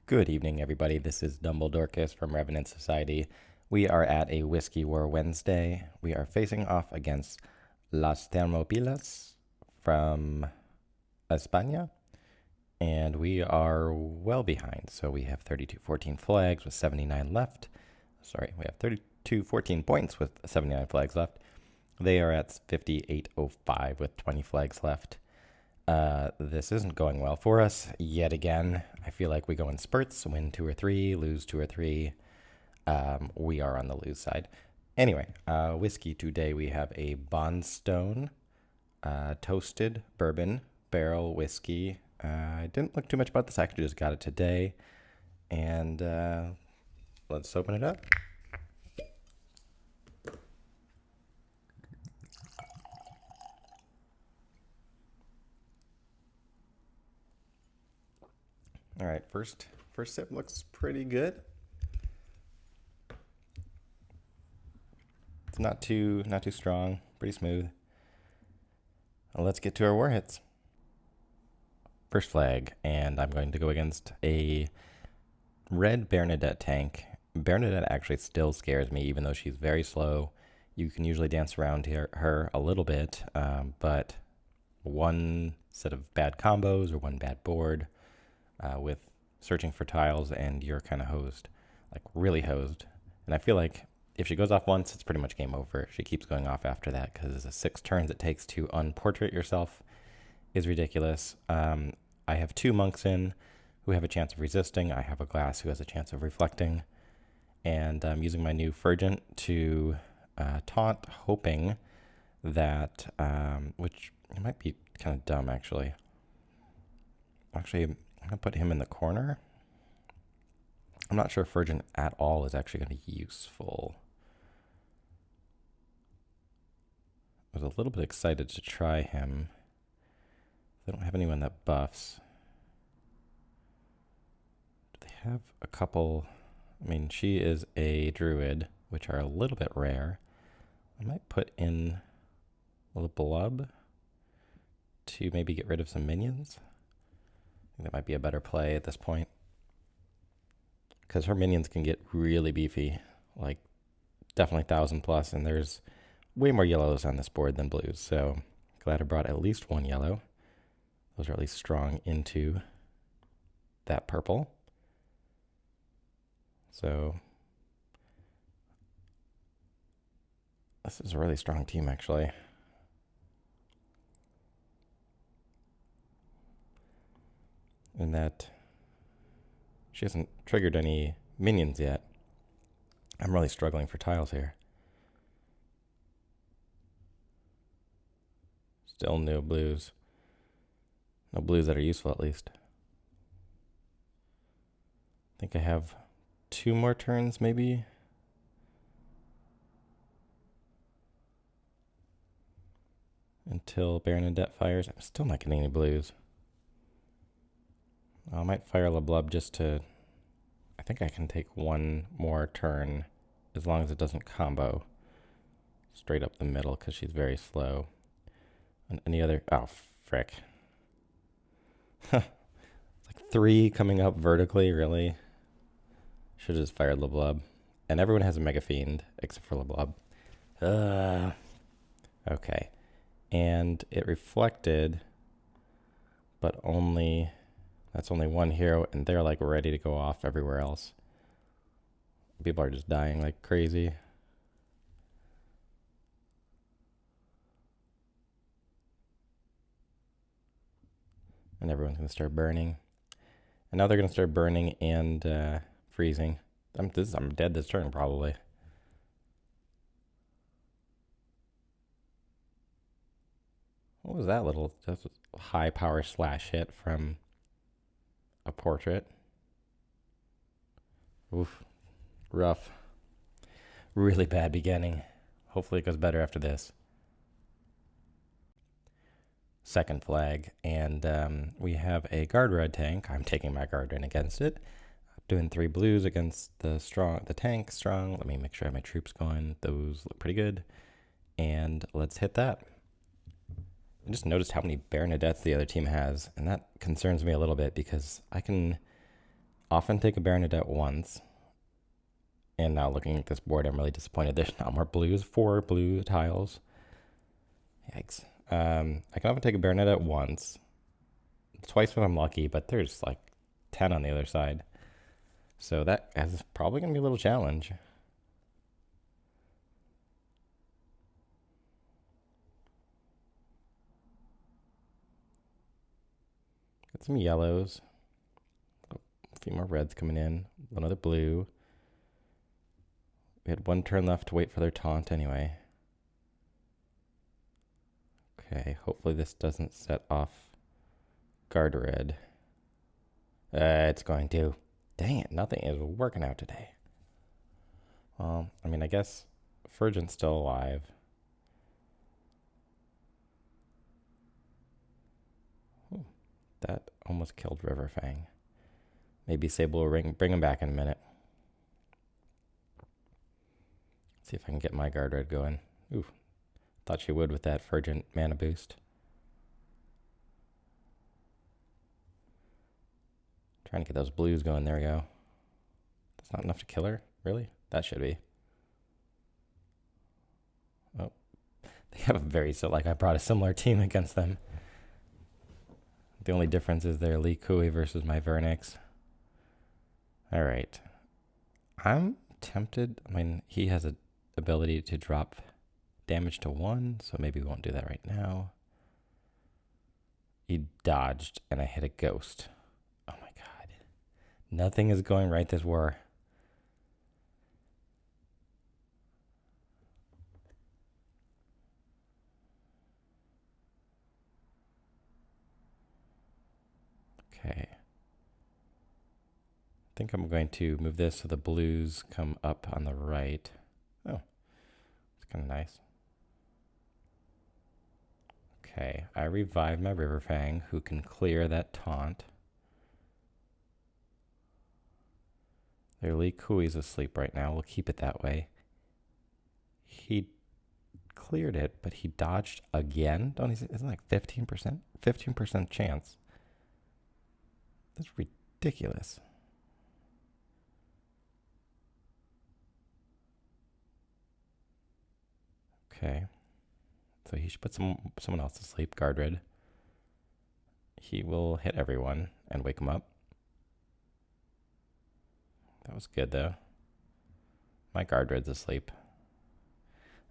Good evening, everybody. This is Dumbledorcus from Revenant Society. We are at a Whiskey War Wednesday. We are facing off against Las Termópilas from España, and we are well behind. So we have 32-14 flags with 79 left. Sorry, we have 32-14 points with 79 flags left. They are at 58-05 with 20 flags left. This isn't going well for us yet again. I feel like we go in spurts, win 2 or 3, lose 2 or 3. We are on the lose side. Anyway, whiskey today we have a Bondstone toasted bourbon barrel whiskey. I didn't look too much about this. I actually just got it today. And let's open it up. All right, first sip looks pretty good. It's not too strong, pretty smooth. Well, let's get to our war hits. First flag, and I'm going to go against a red Bernadette tank. Bernadette actually still scares me, even though she's very slow. You can usually dance around her a little bit, but one set of bad combos or one bad board with searching for tiles and you're kind of hosed, like really hosed. And I feel like if she goes off once, it's pretty much game over. She keeps going off after that because the 6 turns it takes to unportrait yourself is ridiculous. I have 2 monks in who have a chance of resisting. I have a glass who has a chance of reflecting. And I'm using my new Fergent to taunt, hoping that, which might be kind of dumb actually. Actually, I'm going to put him in the corner. I'm not sure Fergent at all is actually going to be useful. I was a little bit excited to try him. They don't have anyone that buffs. Do they have a couple? I mean, she is a druid, which are a little bit rare. I might put in a little blub to maybe get rid of some minions. I think that might be a better play at this point. Because her minions can get really beefy, like definitely 1,000 plus, and there's way more yellows on this board than blues. So glad I brought at least 1 yellow. Those are at least strong into that purple. So this is a really strong team, actually. In that she hasn't triggered any minions yet. I'm really struggling for tiles here. Still no blues. No blues that are useful, at least. I think I have 2 more turns, maybe. Until Bernadette fires. I'm still not getting any blues. I might fire LeBlub just to... I think I can take 1 more turn as long as it doesn't combo straight up the middle because she's very slow. And any other... Oh, frick. It's like 3 coming up vertically, really? Should have just fired LeBlub. And everyone has a Mega Fiend except for LeBlub. Okay. And it reflected, but only... That's only 1 hero, and they're like ready to go off everywhere else. People are just dying like crazy. And everyone's going to start burning. And now they're going to start burning and freezing. I'm dead this turn, probably. What was that little high power slash hit from a portrait? Oof. Rough. Really bad beginning. Hopefully it goes better after this. Second flag, and we have a guard red tank. I'm taking my guard red against it. Doing 3 blues against the tank strong. Let me make sure I have my troops going. Those look pretty good. And let's hit that. I just noticed how many Bernadettes the other team has, and that concerns me a little bit because I can often take a Baronet at once. And now looking at this board, I'm really disappointed. There's not more blues. 4 blue tiles. Yikes. I can often take a Baronet at once. Twice if I'm lucky, but there's like 10 on the other side. So that is probably going to be a little challenge. Got some yellows. A few more reds coming in. Another blue. We had 1 turn left to wait for their taunt anyway. Okay, hopefully this doesn't set off guard red. It's going to. Dang it, nothing is working out today. Well, I mean, I guess Fergent's still alive. Ooh, that almost killed Riverfang. Maybe Sable will bring him back in a minute. See if I can get my guard red going. Ooh, thought she would with that Fergent mana boost. Trying to get those blues going. There we go. That's not enough to kill her? Really? That should be. Oh. They have a very, I brought a similar team against them. The only difference is their Lee Kui versus my Vernix. Alright. I'm tempted. I mean, he has an ability to drop damage to 1, so maybe we won't do that right now. He dodged, and I hit a ghost. Oh my god. Nothing is going right this war. Okay. I think I'm going to move this so the blues come up on the right. Oh, it's kind of nice. Okay, I revive my Riverfang, who can clear that taunt. Their Lee Kui's asleep right now. We'll keep it that way. He cleared it, but he dodged again. Isn't it like 15%? 15% chance. That's ridiculous. Okay. So he should put someone else to sleep. Guard red. He will hit everyone and wake them up. That was good, though. My guard red's asleep.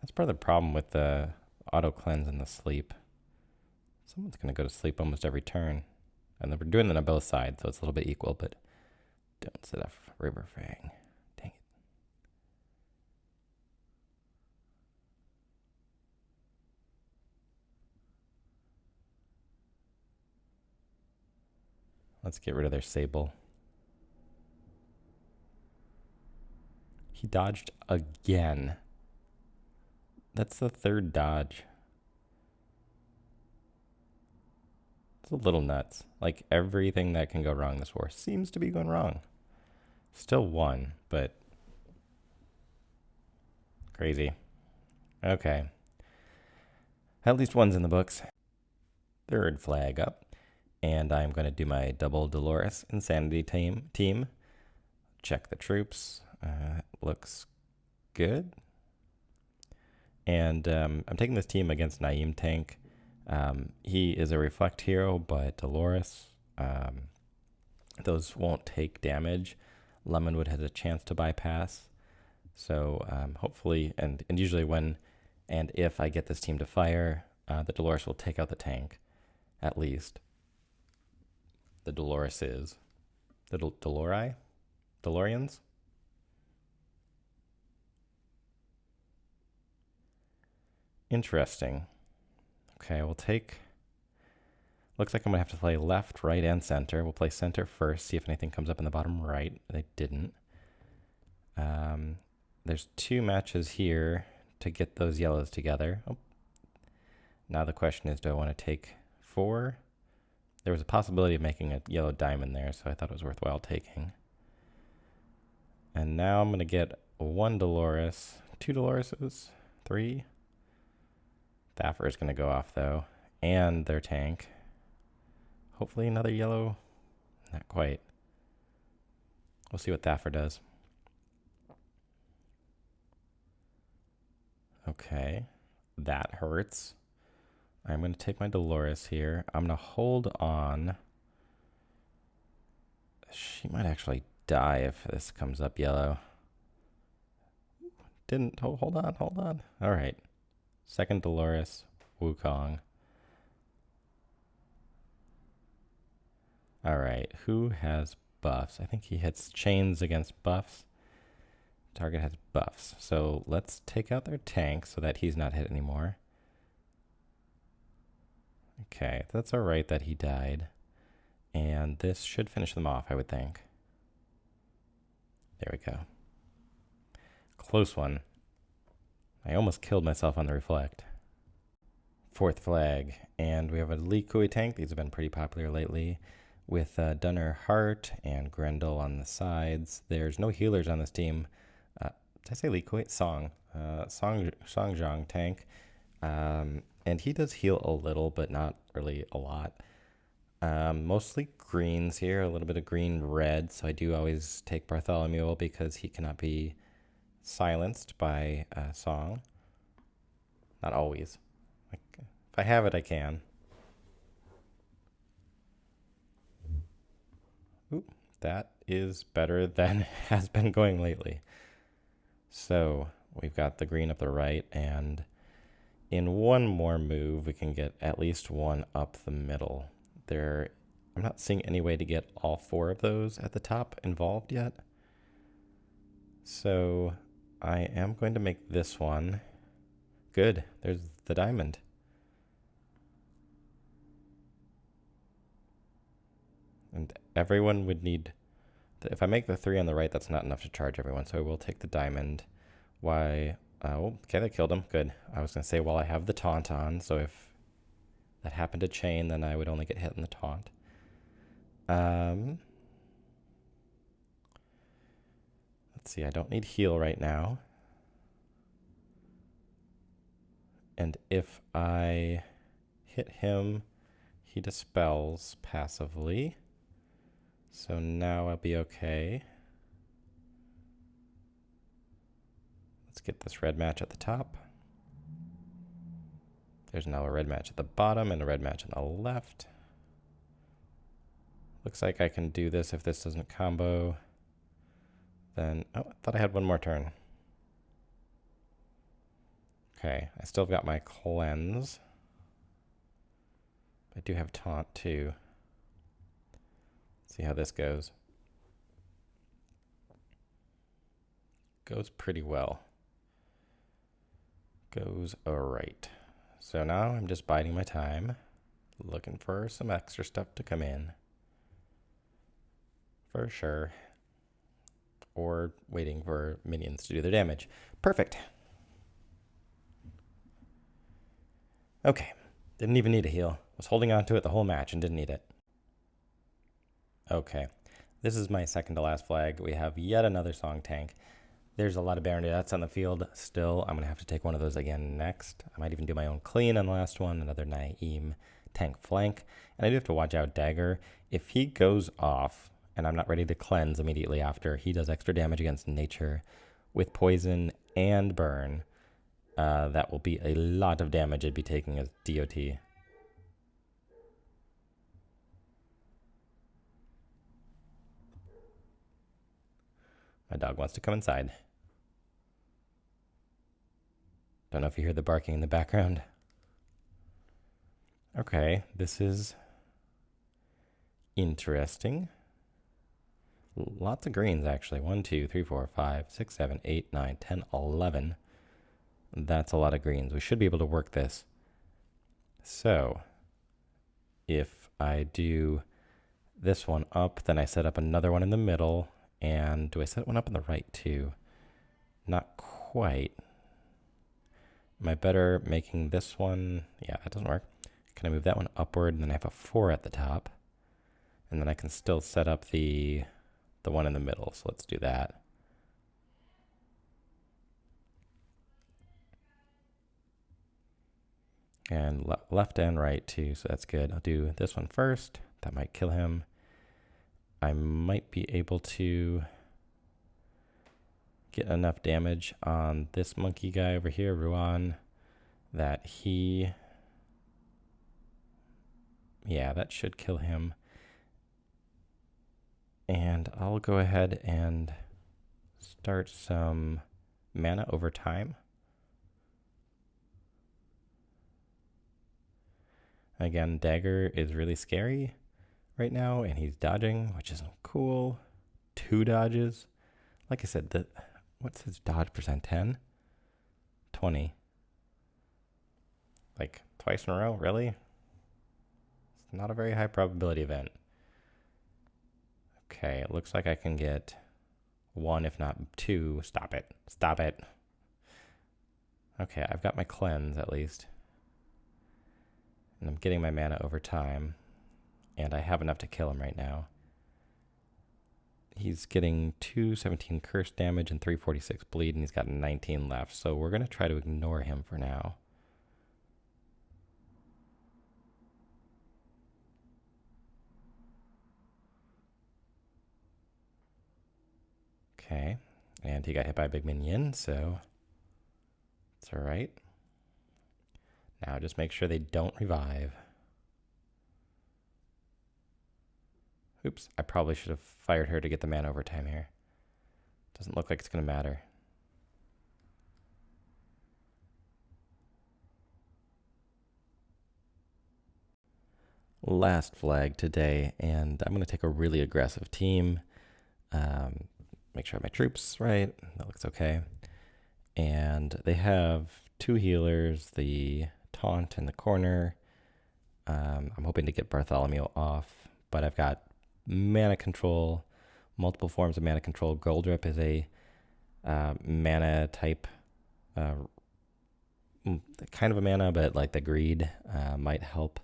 That's part of the problem with the auto cleanse and the sleep. Someone's going to go to sleep almost every turn. And then we're doing it on both sides, so it's a little bit equal, but don't set off Riverfang. Dang it. Let's get rid of their Sable. He dodged again. That's the 3rd dodge. It's a little nuts. Like, everything that can go wrong this war seems to be going wrong. Still 1, but crazy. Okay. At least 1's in the books. 3rd flag up. And I'm going to do my double Dolores Insanity team. Check the troops. Looks good. And I'm taking this team against Naeem Tank. He is a Reflect hero, but Dolores, those won't take damage. Lemonwood has a chance to bypass. So hopefully, and usually when and if I get this team to fire, the Dolores will take out the tank, at least. The Dolores is. The DeLoreans? Interesting. Okay, we'll take... Looks like I'm going to have to play left, right, and center. We'll play center first, see if anything comes up in the bottom right. They didn't. There's 2 matches here to get those yellows together. Oh. Now the question is, do I want to take 4? There was a possibility of making a yellow diamond there, so I thought it was worthwhile taking. And now I'm going to get 1 Dolores, 2 Doloreses, 3. Thaffer is going to go off, though, and their tank. Hopefully another yellow. Not quite. We'll see what Thaffer does. Okay, that hurts. I'm going to take my Dolores here. I'm going to hold on. She might actually die if this comes up yellow. Didn't. Oh, hold on, hold on. All right. Second Dolores, Wukong. All right, who has buffs? I think he hits chains against buffs. Target has buffs. So let's take out their tank so that he's not hit anymore. Okay, that's all right that he died. And this should finish them off, I would think. There we go. Close one. I almost killed myself on the reflect. Fourth flag. And we have a Li Kui tank. These have been pretty popular lately. With Dunner Hart and Grendel on the sides. There's no healers on this team. Did I say Li Kui? Song. Songjiang tank. And he does heal a little, but not really a lot. Mostly greens here, a little bit of green-red, so I do always take Bartholomew because he cannot be silenced by Song. Not always. Like, if I have it, I can. Ooh, that is better than has been going lately. So we've got the green up the right, and in one more move, we can get at least one up the middle. I'm not seeing any way to get all four of those at the top involved yet. So I am going to make this one. Good, there's the diamond. And everyone would need, if I make the 3 on the right, that's not enough to charge everyone, so I will take the diamond. Why? Oh, okay, that killed him. Good. I was going to say, well, I have the taunt on, so if that happened to chain, then I would only get hit in the taunt. Let's see, I don't need heal right now. And if I hit him, he dispels passively. So now I'll be okay. Let's get this red match at the top. There's now a red match at the bottom and a red match on the left. Looks like I can do this if this doesn't combo. Then, oh, I thought I had one more turn. Okay, I still got my cleanse. I do have taunt too. Let's see how this goes. Goes pretty well. Goes alright. So now I'm just biding my time, looking for some extra stuff to come in. For sure. Or waiting for minions to do their damage. Perfect. Okay. Didn't even need a heal. Was holding on to it the whole match and didn't need it. Okay. This is my second to last flag. We have yet another Song tank. There's a lot of Baronettes on the field still. I'm going to have to take one of those again next. I might even do my own clean on the last one, another Naeem tank flank. And I do have to watch out Dagger. If he goes off and I'm not ready to cleanse immediately after, he does extra damage against nature with poison and burn. That will be a lot of damage I'd be taking as DOT. My dog wants to come inside. Don't know if you hear the barking in the background. Okay, this is interesting. Lots of greens, actually. 1, 2, 3, 4, 5, 6, 7, 8, 9, 10, 11. That's a lot of greens. We should be able to work this. So, if I do this one up, then I set up another one in the middle. And do I set one up on the right too? Not quite. Am I better making this one? Yeah, that doesn't work. Can I move that one upward and then I have a 4 at the top? And then I can still set up the one in the middle. So let's do that. And left and right too, so that's good. I'll do this one first. That might kill him. I might be able to get enough damage on this monkey guy over here, Ruan, that that should kill him. And I'll go ahead and start some mana over time. Again, Dagger is really scary right now, and he's dodging, which isn't cool. 2 dodges. Like I said, what's his dodge percent? 10? 20. Like, twice in a row? Really? It's not a very high probability event. Okay, it looks like I can get 1, if not 2. Stop it. Stop it. Okay, I've got my cleanse at least. And I'm getting my mana over time. And I have enough to kill him right now. He's getting 217 curse damage and 346 bleed, and he's got 19 left. So we're going to try to ignore him for now. Okay, and he got hit by a big minion, so it's all right. Now just make sure they don't revive. Oops, I probably should have fired her to get the mana over time here. Doesn't look like it's going to matter. Last flag today, and I'm going to take a really aggressive team. Make sure I have my troops right. That looks okay. And they have 2 healers, the taunt in the corner. I'm hoping to get Bartholomew off, but I've got mana control, multiple forms of mana control. Goldrip is a mana type, kind of a mana, but like the greed might help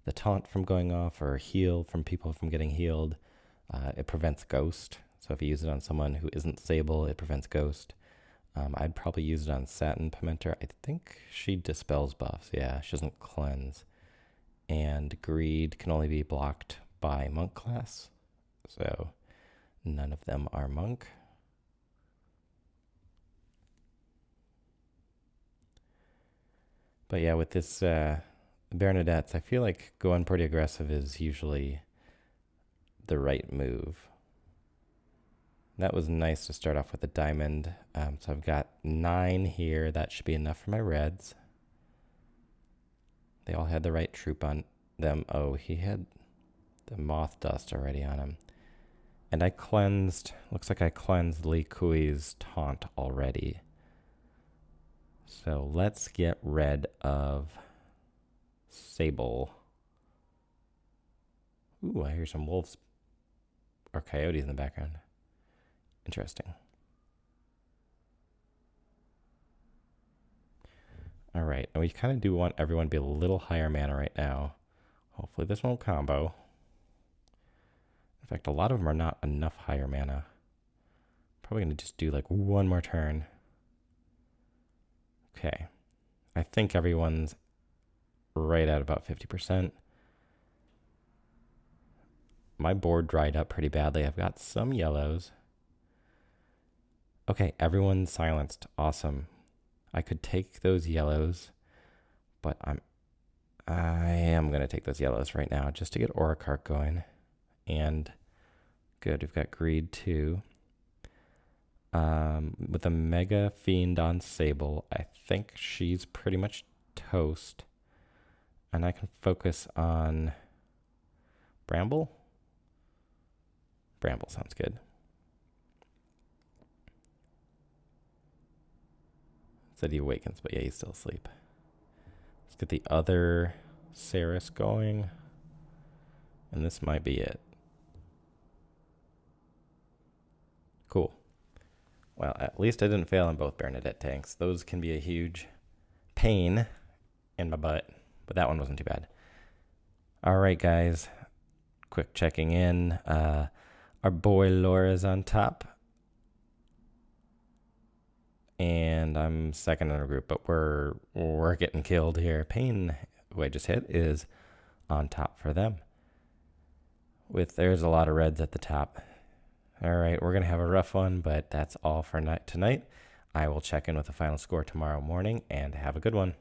the taunt from going off or heal from people from getting healed. It prevents ghost. So if you use it on someone who isn't stable, it prevents ghost. I'd probably use it on Satin Pimenter. I think she dispels buffs. Yeah, she doesn't cleanse. And greed can only be blocked by monk class. So none of them are monk. But yeah, with this Bernadettes, I feel like going pretty aggressive is usually the right move. That was nice to start off with a diamond. So I've got 9 here. That should be enough for my reds. They all had the right troop on them. Oh, he had the moth dust already on him. And I cleansed, looks like I cleansed Li Kui's taunt already. So let's get rid of Sable. Ooh, I hear some wolves or coyotes in the background. Interesting. All right, and we kind of do want everyone to be a little higher mana right now. Hopefully this won't combo. In fact, a lot of them are not enough higher mana. Probably going to just do like 1 more turn. Okay. I think everyone's right at about 50%. My board dried up pretty badly. I've got some yellows. Okay, everyone's silenced. Awesome. I could take those yellows, but I am going to take those yellows right now just to get Auracart going. And good, we've got Greed too. With a Mega Fiend on Sable, I think she's pretty much toast. And I can focus on Bramble. Bramble sounds good. Said he awakens, but yeah, he's still asleep. Let's get the other Saris going. And this might be it. Cool. Well, at least I didn't fail on both Bernadette tanks. Those can be a huge pain in my butt, but that one wasn't too bad. All right, guys. Quick checking in. Our boy Laura's on top. And I'm second in our group, but we're getting killed here. Pain, who I just hit, is on top for them. There's a lot of reds at the top. All right, we're going to have a rough one, but that's all for tonight. I will check in with the final score tomorrow morning, and have a good one.